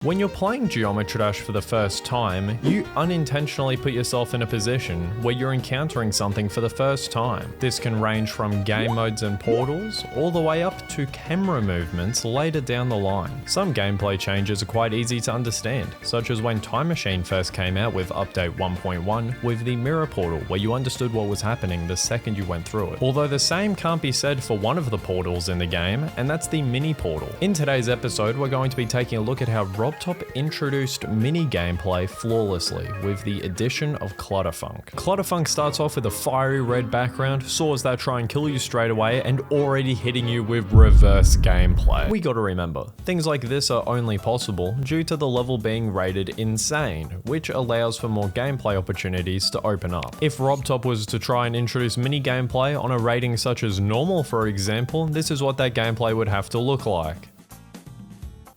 When you're playing Geometry Dash for the first time, you unintentionally put yourself in a position where you're encountering something for the first time. This can range from game modes and portals, all the way up to camera movements later down the line. Some gameplay changes are quite easy to understand, such as when Time Machine first came out with update 1.1 with the mirror portal, where you understood what was happening the second you went through it. Although the same can't be said for one of the portals in the game, and that's the mini portal. In today's episode, we're going to be taking a look at how RobTop introduced mini gameplay flawlessly with the addition of Clutterfunk. Clutterfunk starts off with a fiery red background, swords that try and kill you straight away, and already hitting you with reverse gameplay. We gotta remember, things like this are only possible due to the level being rated insane, which allows for more gameplay opportunities to open up. If RobTop was to try and introduce mini gameplay on a rating such as normal, for example, this is what that gameplay would have to look like.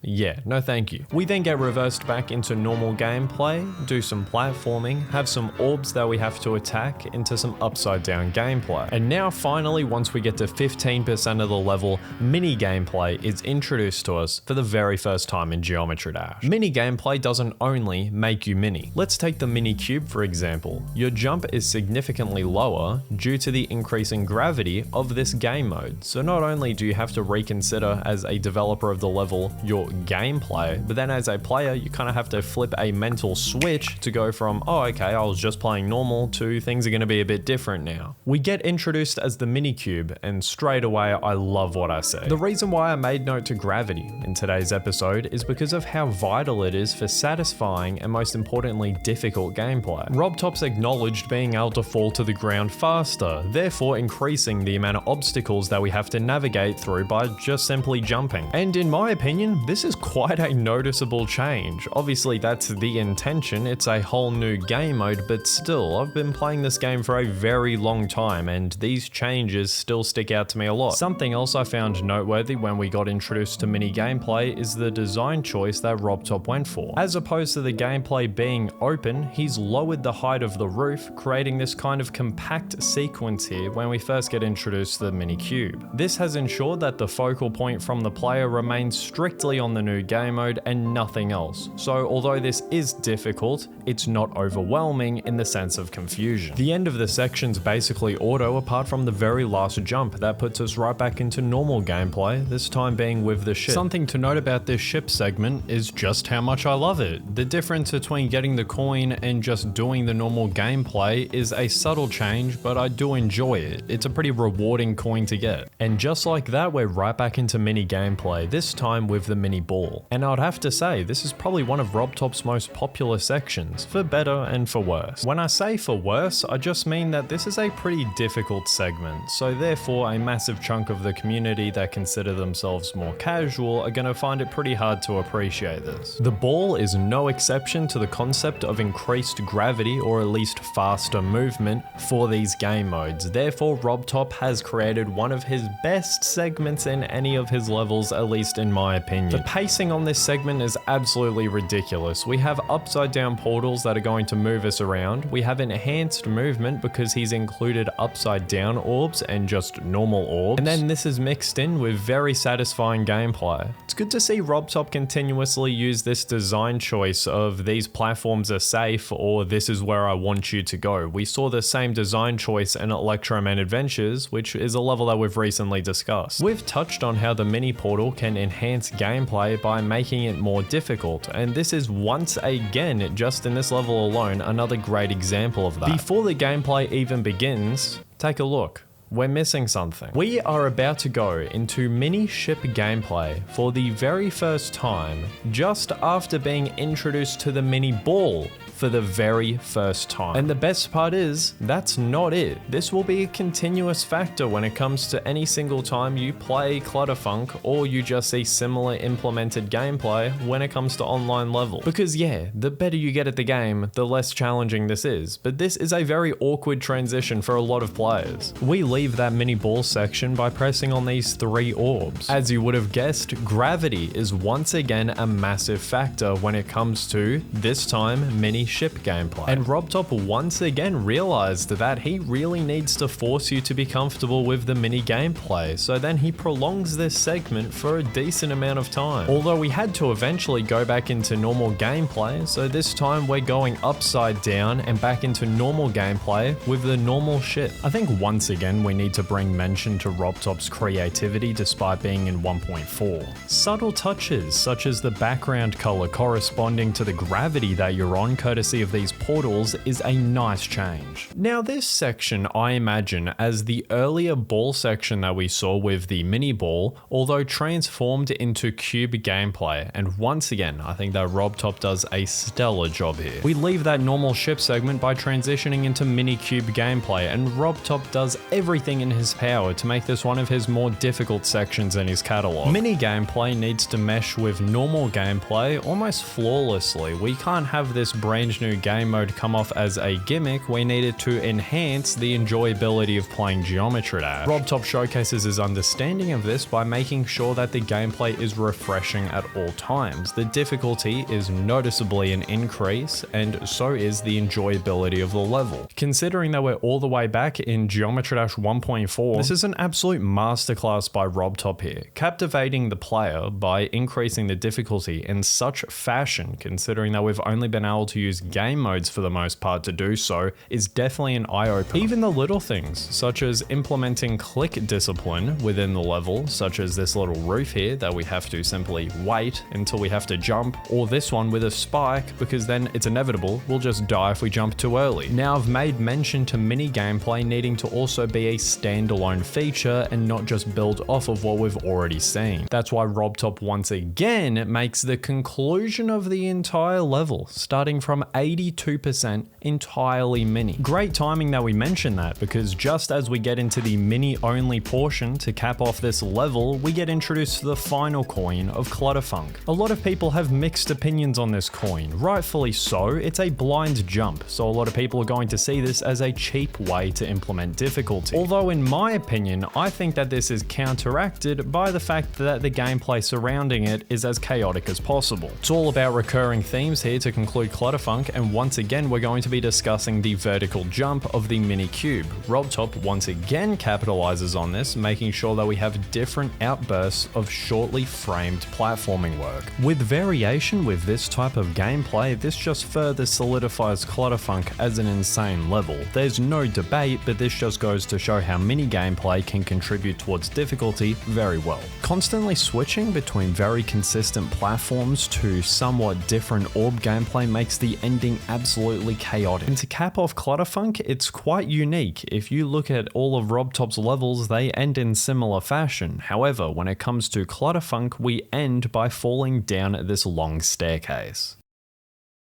Yeah, no thank you. We then get reversed back into normal gameplay, do some platforming, have some orbs that we have to attack into some upside down gameplay. And now finally, once we get to 15% of the level, mini gameplay is introduced to us for the very first time in Geometry Dash. Mini gameplay doesn't only make you mini. Let's take the mini cube for example. Your jump is significantly lower due to the increasing gravity of this game mode. So not only do you have to reconsider as a developer of the level your gameplay, but then as a player you kind of have to flip a mental switch to go from, oh okay, I was just playing normal to things are going to be a bit different now. We get introduced as the mini cube, and straight away I love what I see. The reason why I made note to gravity in today's episode is because of how vital it is for satisfying and most importantly difficult gameplay. RobTop's acknowledged being able to fall to the ground faster, therefore increasing the amount of obstacles that we have to navigate through by just simply jumping. And in my opinion, this is quite a noticeable change. Obviously that's the intention, it's a whole new game mode, but still, I've been playing this game for a very long time and these changes still stick out to me a lot. Something else I found noteworthy when we got introduced to mini gameplay is the design choice that RobTop went for. As opposed to the gameplay being open, he's lowered the height of the roof, creating this kind of compact sequence here when we first get introduced to the mini cube. This has ensured that the focal point from the player remains strictly on the new game mode and nothing else. So although this is difficult, it's not overwhelming in the sense of confusion. The end of the section's basically auto apart from the very last jump that puts us right back into normal gameplay, this time being with the ship. Something to note about this ship segment is just how much I love it. The difference between getting the coin and just doing the normal gameplay is a subtle change, but I do enjoy it. It's a pretty rewarding coin to get. And just like that, we're right back into mini gameplay, this time with the mini ball. And I'd have to say, this is probably one of RobTop's most popular sections, for better and for worse. When I say for worse, I just mean that this is a pretty difficult segment, so therefore a massive chunk of the community that consider themselves more casual are going to find it pretty hard to appreciate this. The ball is no exception to the concept of increased gravity or at least faster movement for these game modes. Therefore, RobTop has created one of his best segments in any of his levels, at least in my opinion. The pacing on this segment is absolutely ridiculous. We have upside down portals that are going to move us around. We have enhanced movement because he's included upside down orbs and just normal orbs. And then this is mixed in with very satisfying gameplay. It's good to see RobTop continuously use this design choice of these platforms are safe or this is where I want you to go. We saw the same design choice in Electroman Adventures, which is a level that we've recently discussed. We've touched on how the mini portal can enhance gameplay by making it more difficult, and this is once again, just in this level alone, another great example of that. Before the gameplay even begins, take a look. We're missing something. We are about to go into mini ship gameplay for the very first time, just after being introduced to the mini ball for the very first time. And the best part is, that's not it. This will be a continuous factor when it comes to any single time you play Clutterfunk or you just see similar implemented gameplay when it comes to online level. Because yeah, the better you get at the game, the less challenging this is. But this is a very awkward transition for a lot of players. We leave leave that mini ball section by pressing on these 3 orbs. As you would have guessed, gravity is once again a massive factor when it comes to, this time, mini ship gameplay. And RobTop once again realized that he really needs to force you to be comfortable with the mini gameplay, so then he prolongs this segment for a decent amount of time. Although we had to eventually go back into normal gameplay, so this time we're going upside down and back into normal gameplay with the normal ship. I think once again we need to bring mention to RobTop's creativity despite being in 1.4. Subtle touches such as the background color corresponding to the gravity that you're on courtesy of these portals is a nice change. Now this section I imagine as the earlier ball section that we saw with the mini ball, although transformed into cube gameplay, and once again I think that RobTop does a stellar job here. We leave that normal ship segment by transitioning into mini cube gameplay, and RobTop does everything in his power to make this one of his more difficult sections in his catalog. Mini gameplay needs to mesh with normal gameplay almost flawlessly. We can't have this brand new game mode come off as a gimmick, we needed to enhance the enjoyability of playing Geometry Dash. RobTop showcases his understanding of this by making sure that the gameplay is refreshing at all times. The difficulty is noticeably an increase, and so is the enjoyability of the level. Considering that we're all the way back in Geometry Dash 1.4, this is an absolute masterclass by RobTop here, captivating the player by increasing the difficulty in such fashion, considering that we've only been able to use game modes for the most part to do so, is definitely an eye-opener. Even the little things, such as implementing click discipline within the level, such as this little roof here that we have to simply wait until we have to jump, or this one with a spike, because then it's inevitable, we'll just die if we jump too early. Now I've made mention to mini gameplay needing to also be a standalone feature and not just build off of what we've already seen. That's why RobTop once again makes the conclusion of the entire level, starting from 82% entirely mini. Great timing that we mention that, because just as we get into the mini only portion to cap off this level, we get introduced to the final coin of Clutterfunk. A lot of people have mixed opinions on this coin, rightfully so. It's a blind jump, so a lot of people are going to see this as a cheap way to implement difficulty. Although in my opinion, I think that this is counteracted by the fact that the gameplay surrounding it is as chaotic as possible. It's all about recurring themes here to conclude Clutterfunk, and once again we're going to be discussing the vertical jump of the mini cube. RobTop once again capitalizes on this, making sure that we have different outbursts of shortly framed platforming work. With variation with this type of gameplay, this just further solidifies Clutterfunk as an insane level. There's no debate, but this just goes to show how mini gameplay can contribute towards difficulty very well. Constantly switching between very consistent platforms to somewhat different orb gameplay makes the ending absolutely chaotic. And to cap off Clutterfunk, it's quite unique. If you look at all of RobTop's levels, they end in similar fashion. However, when it comes to Clutterfunk, we end by falling down this long staircase.